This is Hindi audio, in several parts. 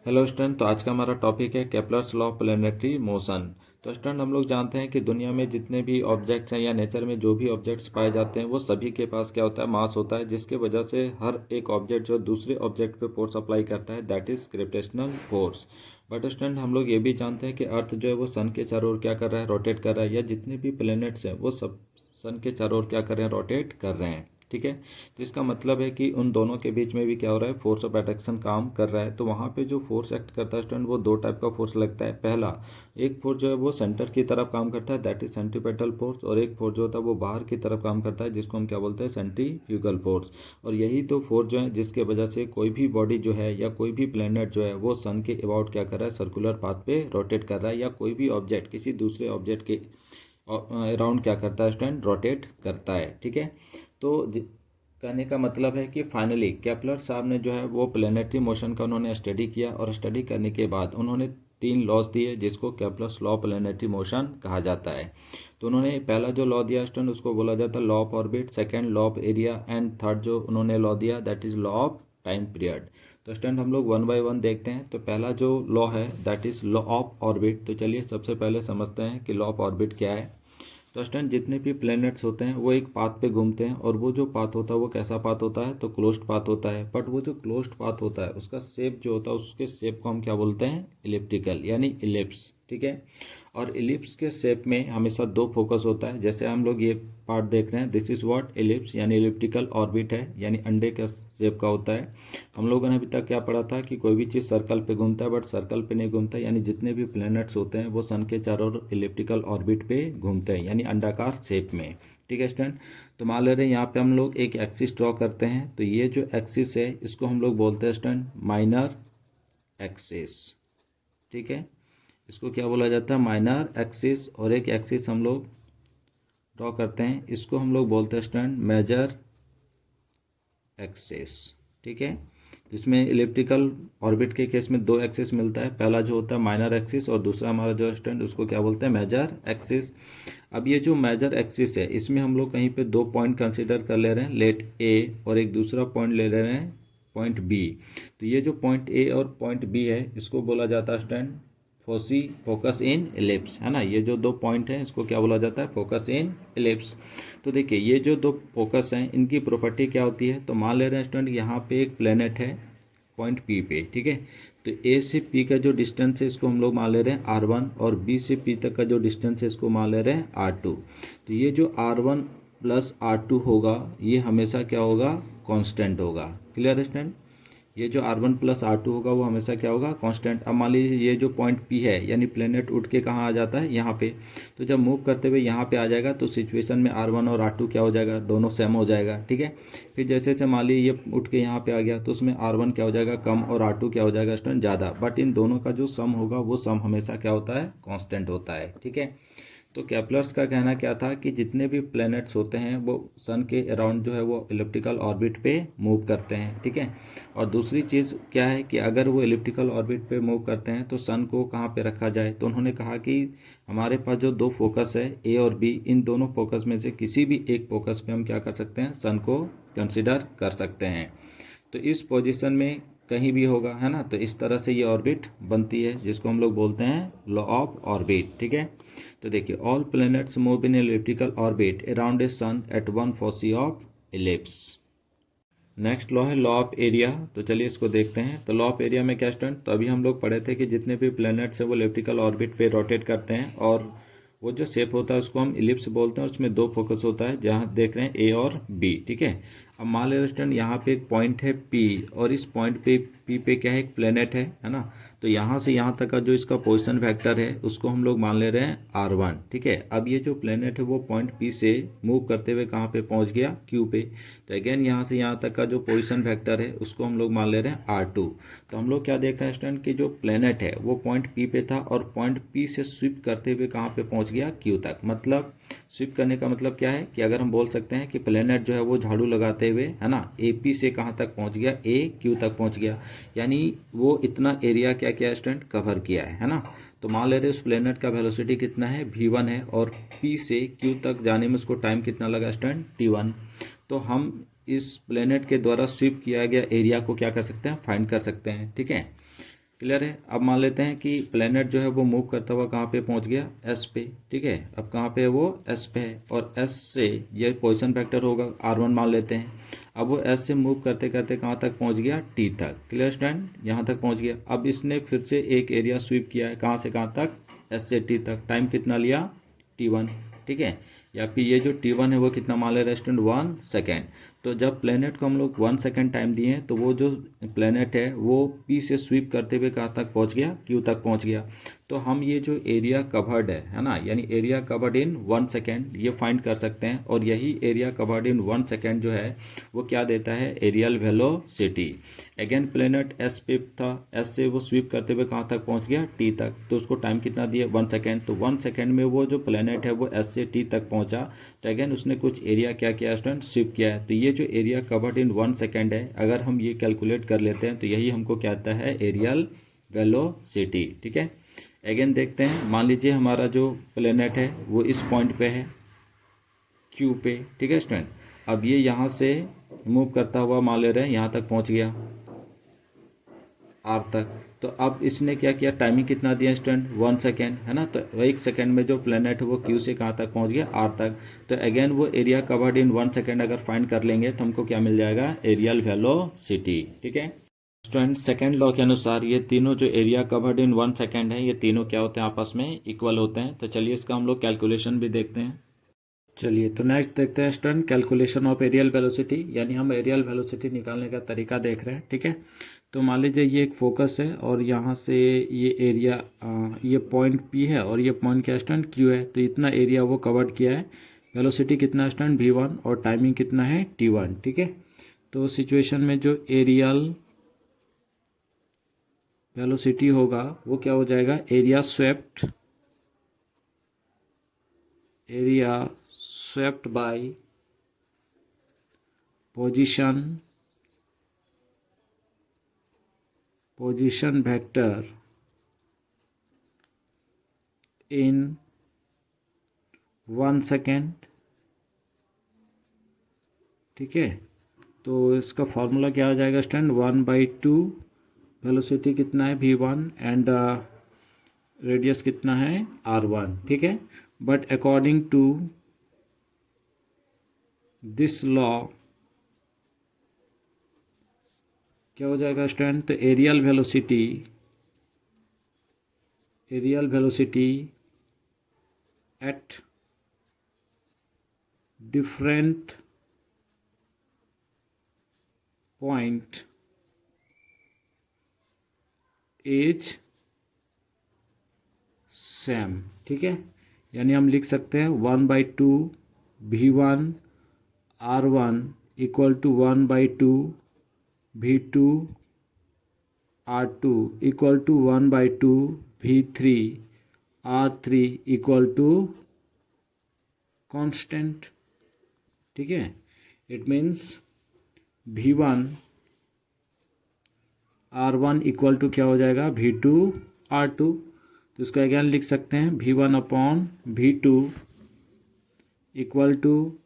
Hello student. तो आज का हमारा टॉपिक है Kepler's law of planetary motion. तो स्टूडेंट हम लोग जानते हैं कि दुनिया में जितने भी ऑब्जेक्ट्स हैं या नेचर में जो भी ऑब्जेक्ट्स पाए जाते हैं वो सभी के पास क्या होता है, मास होता है, जिसके वजह से हर एक ऑब्जेक्ट जो दूसरे ऑब्जेक्ट पे फोर्स अप्लाई करता है, that is gravitational force. But student हम लोग ये भी जानते हैं कि अर्थ जो है वो सन के चारों ओर क्या कर रहा है, रोटेट कर रहा है, या जितने भी प्लैनेट्स हैं वो सब सन के चारों ओर क्या कर रहे हैं, रोटेट कर रहे हैं। ठीक है। तो इसका मतलब है कि उन दोनों के बीच में भी क्या हो रहा है, फोर्स ऑफ अट्रैक्शन काम कर रहा है। तो वहाँ पे जो फोर्स एक्ट करता है स्टूडेंट, वो दो टाइप का फोर्स लगता है। पहला एक फोर्स जो है वो सेंटर की तरफ काम करता है, दैट इज सेंट्रीपेटल फोर्स, और एक फोर्स जो होता है वो बाहर की तरफ काम करता है, जिसको हम क्या बोलते हैं, सेंट्रीफ्यूगल फोर्स। और यही तो फोर्स जो है जिसके वजह से कोई भी बॉडी जो है या कोई भी प्लेनेट जो है वो सन के अबाउट क्या कर रहा है, सर्कुलर पाथ पे रोटेट कर रहा है, या कोई भी ऑब्जेक्ट किसी दूसरे ऑब्जेक्ट के अराउंड क्या करता है स्टूडेंट, रोटेट करता है। ठीक है। तो कहने का मतलब है कि फाइनली केपलर साहब ने जो है वो प्लैनेटरी मोशन का उन्होंने स्टडी किया, और स्टडी करने के बाद उन्होंने तीन लॉज दिए जिसको केपलर्स लॉ प्लैनेटरी मोशन कहा जाता है। तो उन्होंने पहला जो लॉ दिया स्टूडेंट उसको बोला जाता है law of orbit, second law of area, and third जो उन्होंने लॉ दिया that is law of time period. तो स्टूडेंट हम लोग वन बाय वन देखते हैं। तो पहला जो लॉ है that is law of orbit. तो चलिए सबसे पहले समझते हैं कि लॉ ऑफ ऑर्बिट क्या है। तो स्टूडेंट जितने भी प्लैनेट्स होते हैं वो एक पाथ पे घूमते हैं, और वो जो पाथ होता है वो कैसा पाथ होता है, तो क्लोज्ड पाथ होता है। बट वो जो क्लोज्ड पाथ होता है उसका शेप जो होता है, उसके शेप को हम क्या बोलते हैं, इलिप्टिकल, यानी इलिप्स। ठीक है। और इलिप्स के शेप में हमेशा दो फोकस होता है। जैसे हम लोग ये पार्ट देख रहे हैं, दिस इज व्हाट इलिप्स, यानी इलिप्टिकल ऑर्बिट है, यानी अंडे का शेप का होता है। हम लोगों ने अभी तक क्या पढ़ा था कि कोई भी चीज़ सर्कल पे घूमता है, बट सर्कल पे नहीं घूमता, यानी जितने भी प्लैनेट्स होते हैं वो सन के चारों ओर इलिप्टिकल ऑर्बिट पे घूमते हैं, यानी अंडाकार शेप में। ठीक है स्टूडेंट। तो मान ले रहे हैं यहाँ पे हम लोग एक एक्सिस ड्रॉ करते हैं। तो ये जो एक्सिस है इसको हम लोग बोलते हैं स्टूडेंट माइनर एक्सिस। ठीक है। इसको क्या बोला जाता है, माइनर एक्सिस। और एक एक्सिस हम लोग ड्रॉ करते हैं, इसको हम लोग बोलते हैं स्टूडेंट मेजर एक्सिस। ठीक है। इसमें इलिप्टिकल ऑर्बिट के केस में दो एक्सिस मिलता है, पहला जो होता है माइनर एक्सिस और दूसरा हमारा जो स्टूडेंट उसको क्या बोलते हैं, मेजर एक्सिस। अब ये जो मेजर एक्सिस है इसमें हम लोग कहीं पे दो पॉइंट कंसीडर कर ले रहे हैं, लेट ए, और एक दूसरा पॉइंट ले रहे हैं पॉइंट बी। तो ये जो पॉइंट ए और पॉइंट बी है इसको बोला जाता है student foci focus in ellipse, है ना। ये जो दो पॉइंट हैं इसको क्या बोला जाता है, फोकस इन इलिप्स। तो देखिए ये जो दो फोकस हैं इनकी प्रॉपर्टी क्या होती है। तो मान ले रहे हैं स्टूडेंट यहाँ पे एक प्लेनेट है पॉइंट पी पे। ठीक है। तो ए से पी का जो डिस्टेंस है इसको हम लोग मान ले रहे हैं R1, और बी से पी तक का जो डिस्टेंस है इसको मान ले रहे हैं R2। तो ये जो R1 प्लस R2 होगा ये हमेशा क्या होगा, कांस्टेंट होगा। क्लियर है स्टूडेंट। ये जो R1 प्लस R2 होगा वो हमेशा क्या होगा, कांस्टेंट। अब मान लीजिए ये जो पॉइंट P है, यानी प्लेनेट उठ के कहाँ आ जाता है, यहाँ पे। तो जब मूव करते हुए यहाँ पे आ जाएगा तो सिचुएशन में R1 और R2 क्या हो जाएगा, दोनों सेम हो जाएगा। ठीक है। फिर जैसे जैसे मान लीजिए ये उठ के यहाँ पे आ गया तो उसमें R1 क्या हो जाएगा, कम, और R2 क्या हो जाएगा स्टूडेंट, ज़्यादा। बट इन दोनों का जो सम होगा वो सम हमेशा क्या होता है, कॉन्स्टेंट होता है। ठीक है। तो केपलर्स का कहना क्या था कि जितने भी प्लैनेट्स होते हैं वो सन के अराउंड जो है वो इलिप्टिकल ऑर्बिट पे मूव करते हैं। ठीक है। और दूसरी चीज़ क्या है कि अगर वो इलिप्टिकल ऑर्बिट पे मूव करते हैं तो सन को कहाँ पे रखा जाए। तो उन्होंने कहा कि हमारे पास जो दो फोकस है ए और बी, इन दोनों फोकस में से किसी भी एक फोकस पे हम क्या कर सकते हैं, सन को कंसिडर कर सकते हैं। तो इस पोजीशन में कहीं भी होगा, है ना। तो इस तरह से ये ऑर्बिट बनती है जिसको हम लोग बोलते हैं लॉ ऑफ ऑर्बिट। ठीक है। तो देखिए all planets move in elliptical orbit around a sun at one foci of ellipse. Next law है लॉ ऑफ एरिया। तो चलिए इसको देखते हैं। तो लॉ ऑफ एरिया में क्या स्टूडेंट, तो अभी हम लोग पढ़े थे कि जितने भी प्लैनेट्स हैं वो इलिप्टिकल ऑर्बिट पे रोटेट करते हैं, और वो जो शेप होता है उसको हम इलिप्स बोलते हैं, और उसमें दो फोकस होता है जहाँ देख रहे हैं ए और बी। ठीक है। अब मान ले स्टूडेंट यहाँ पे एक पॉइंट है पी, और इस पॉइंट पे पी पे क्या है, एक प्लेनेट है ना। तो यहाँ से यहाँ तक का जो इसका पोजीशन वेक्टर है उसको हम लोग मान ले रहे हैं R1। ठीक है। अब ये जो प्लेनेट है वो पॉइंट पी से मूव करते हुए कहाँ पे पहुँच गया, क्यू पे। तो अगेन यहाँ से यहाँ तक का जो पोजीशन वेक्टर है उसको हम लोग मान ले रहे हैं R2। तो हम लोग क्या देख रहे हैं स्टूडेंट कि जो प्लेनेट है वो पॉइंट पी पे था, और पॉइंट पी से स्विप करते हुए कहाँ पे पहुँच गया, क्यू तक। मतलब स्विप करने का मतलब क्या है कि अगर हम बोल सकते हैं कि प्लेनेट जो है वो झाड़ू लगाते हुए, है ना, ए पी से कहाँ तक पहुँच गया, ए क्यू तक पहुँच गया, यानी वो इतना एरिया क्या किया स्टूडेंट, कवर किया है ना। तो मान ले रहे उस प्लेनेट का वेलोसिटी कितना है, v1 है, और p से q तक जाने में उसको टाइम कितना लगा स्टूडेंट, t1। तो हम इस प्लेनेट के द्वारा स्वीप किया गया एरिया को क्या कर सकते हैं, फाइंड कर सकते हैं। ठीक है। क्लियर है। अब मान लेते हैं कि प्लेनेट जो है वो मूव करता हुआ कहाँ पे पहुँच गया, एस पे। ठीक है, अब कहाँ पे है वो, एस पे है, और एस से ये पोजीशन वेक्टर होगा R1 मान लेते हैं। अब वो एस से मूव करते करते कहाँ तक पहुँच गया, टी तक। क्लियर स्टूडेंट, यहाँ तक पहुँच गया। अब इसने फिर से एक एरिया स्वीप किया है, कहाँ से कहाँ तक, एस से टी तक। टाइम कितना लिया, T1। ठीक है, या फिर ये जो T1 है वो कितना मान ले रहे स्टूडेंट, 1 सेकेंड। तो जब प्लेनेट को हम लोग 1 सेकेंड टाइम दिए हैं तो वो जो प्लेनेट है वो पी से स्वीप करते हुए कहाँ तक पहुँच गया, क्यू तक पहुँच गया। तो हम ये जो एरिया कवर्ड है ना, यानी एरिया कवर्ड इन 1 सेकेंड, ये फाइंड कर सकते हैं। और यही एरिया कवर्ड इन 1 सेकेंड जो है वो क्या देता है, areal velocity. Again planet S पे था, एस से वो स्वीप करते हुए कहाँ तक पहुँच गया, टी तक। तो उसको टाइम कितना दिया, 1 सेकेंड। तो 1 सेकेंड में वो जो प्लेनेट है वो एस से टी तक पहुँचा। तो अगेन उसने कुछ एरिया क्या किया स्टूडेंट, स्वीप किया है। तो ये जो एरिया कवर्ड इन 1 सेकेंड है, अगर हम ये कैलकुलेट कर लेते हैं तो यही हमको क्या आता है, एरियल वेलोसिटी। ठीक है, अगेन देखते हैं। मान लीजिए हमारा जो प्लेनेट है वो इस पॉइंट पे है, क्यू पे। ठीक है स्टूडेंट, अब ये यहाँ से मूव करता हुआ मान ले रहे हैं यहाँ तक पहुँच गया, आर तक। तो अब इसने क्या किया, टाइमिंग कितना दिया स्टूडेंट, 1 सेकेंड, है ना। तो 1 सेकेंड में जो प्लेनेट है वो क्यू से कहाँ तक पहुँच गया, आर तक। तो अगेन वो एरिया कवर्ड इन 1 सेकेंड अगर फाइंड कर लेंगे तो हमको क्या मिल जाएगा, एरियल वेलोसिटी। ठीक है स्टूडेंट, सेकेंड लॉ के अनुसार ये तीनों जो एरिया कवर्ड इन 1 सेकेंड है, ये तीनों क्या होते हैं, आपस में इक्वल होते हैं। तो चलिए इसका हम लोग कैलकुलेशन भी देखते हैं। चलिए तो नेक्स्ट देखते हैं student, calculation of areal velocity, यानी हम एरियल वेलोसिटी निकालने का तरीका देख रहे हैं। ठीक है, तो मान लीजिए ये एक फोकस है और यहाँ से ये एरिया, ये पॉइंट पी है और ये पॉइंट क्या स्टूडेंट, क्यू है। तो इतना एरिया वो कवर्ड किया है। वेलोसिटी कितना स्टूडेंट, v1, और टाइमिंग कितना है, t1। ठीक है, तो सिचुएशन में जो एरियल वेलोसिटी होगा वो क्या हो जाएगा, area swept by position vector in 1 second. ठीक है, तो इसका फॉर्मूला क्या आ जाएगा स्टूडेंट, 1/2, वेलोसिटी कितना है v1 एंड रेडियस कितना है r1। ठीक है, but according to this law क्या हो जाएगा स्टूडेंट, तो areal velocity at different point is same. ठीक है, यानी हम लिख सकते हैं 1/2 v1 r1 equal to 1/2 v2 r2 equal to 1/2 v3 r3 equal to constant. ठीक है, it means v1 r1 equal to क्या हो जाएगा, v2 r2। तो इसको अगेन लिख सकते हैं, v1/v2 इक्वल टू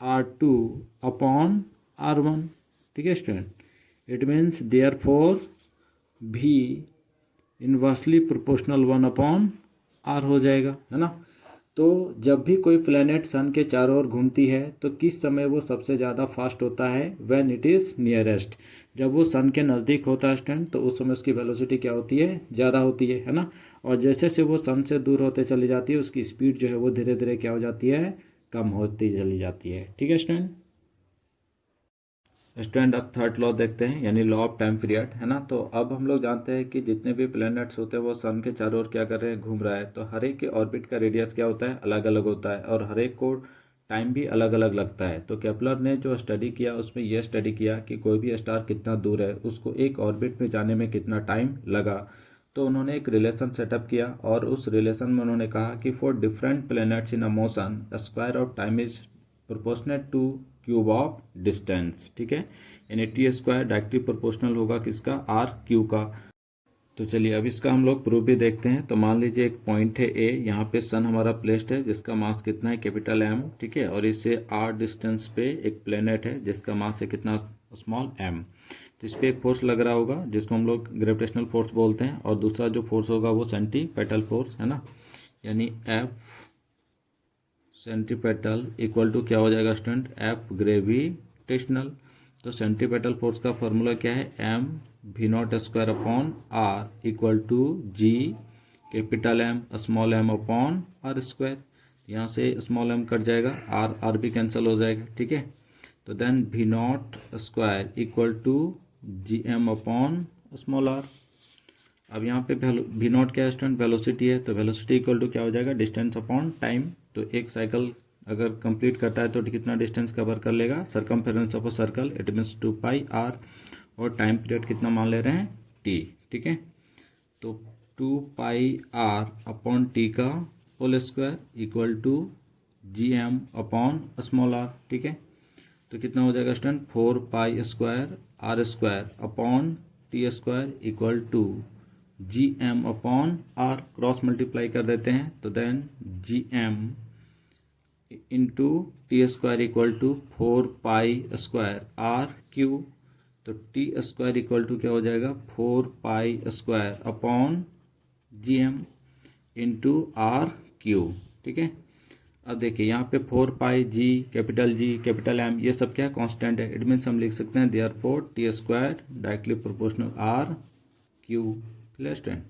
r2/r1। ठीक है student, it means therefore v inversely proportional 1/r हो जाएगा, है ना। तो जब भी कोई प्लेनेट सन के चारों ओर घूमती है तो किस समय वो सबसे ज़्यादा फास्ट होता है, व्हेन इट इज़ नियरेस्ट। जब वो सन के नज़दीक होता है स्टूडेंट तो उस समय उसकी वेलोसिटी क्या होती है, ज़्यादा होती है ना। और जैसे से वो सन से दूर होते चली जाती है उसकी स्पीड जो है वो धीरे धीरे क्या हो जाती है, कम होती चली जाती है। ठीक है स्टूडेंट, अब थर्ड लॉ देखते हैं, यानी लॉ ऑफ टाइम पीरियड, है ना। तो अब हम लोग जानते हैं कि जितने भी प्लैनेट्स होते हैं वो सन के चारों ओर क्या कर रहे हैं, घूम रहा है। तो हर एक के ऑर्बिट का रेडियस क्या होता है, अलग अलग होता है, और हर एक को टाइम भी अलग अलग लगता है। तो केपलर ने जो स्टडी किया उसमें यह स्टडी किया कि कोई भी स्टार कितना दूर है उसको एक ऑर्बिट में जाने में कितना टाइम लगा। तो उन्होंने एक रिलेशन सेटअप किया और उस रिलेशन में उन्होंने कहा कि for different planets in a motion square of time is proportionate two cube of distance. ठीक है, यानी टी स्क्वायर डायरेक्टली प्रोपोर्शनल होगा किसका, आर क्यू का। तो चलिए अब इसका हम लोग प्रूफ भी देखते हैं। तो मान लीजिए एक पॉइंट है ए, यहाँ पे सन हमारा प्लेस्ड है जिसका मास कितना है कैपिटल एम, ठीक है, और इससे आर डिस्टेंस पे एक प्लेनेट है जिसका मास है कितना स्मॉल एम। तो इस पर एक फोर्स लग रहा होगा जिसको हम लोग ग्रेविटेशनल फोर्स बोलते हैं, और दूसरा जो फोर्स होगा वो सेंटीपेटल फोर्स है ना, यानी एफ सेंटीपेटल इक्वल टू क्या हो जाएगा स्टूडेंट, एफ ग्रेविटेशनल। तो सेंटीपेटल फोर्स का फॉर्मूला क्या है, M V not square upon R equal to G capital M small M upon R square. यहाँ से स्मॉल एम कट जाएगा, आर आर भी कैंसिल हो जाएगा, ठीक है। तो then V not square equal to G M upon small R. अब यहाँ पे वी नॉट क्या है स्टूडेंट, वेलोसिटी है, तो वेलोसिटी इक्वल टू क्या हो जाएगा, डिस्टेंस अपॉन टाइम। तो एक साइकिल अगर कंप्लीट करता है तो कितना डिस्टेंस कवर कर लेगा, circumference of a circle, it means 2 pi R, और टाइम पीरियड कितना मान ले रहे हैं, टी, ठीक है। तो 2 पाई आर अपॉन टी का whole square equal to G M upon small R, ठीक है। तो कितना हो जाएगा student, 4 pi square R square upon T square equal to G M upon R, cross multiply कर देते हैं, तो then G M into T square equal to 4 pi square R cube. तो टी स्क्वायर इक्वल टू क्या हो जाएगा, 4 पाई स्क्वायर अपॉन जी एम इंटू आर क्यू, ठीक है। अब देखिए यहाँ पे 4 पाई जी कैपिटल एम ये सब क्या कांस्टेंट है, इट मीन्स हम लिख सकते हैं therefore T square directly proportional R cube. Clear student.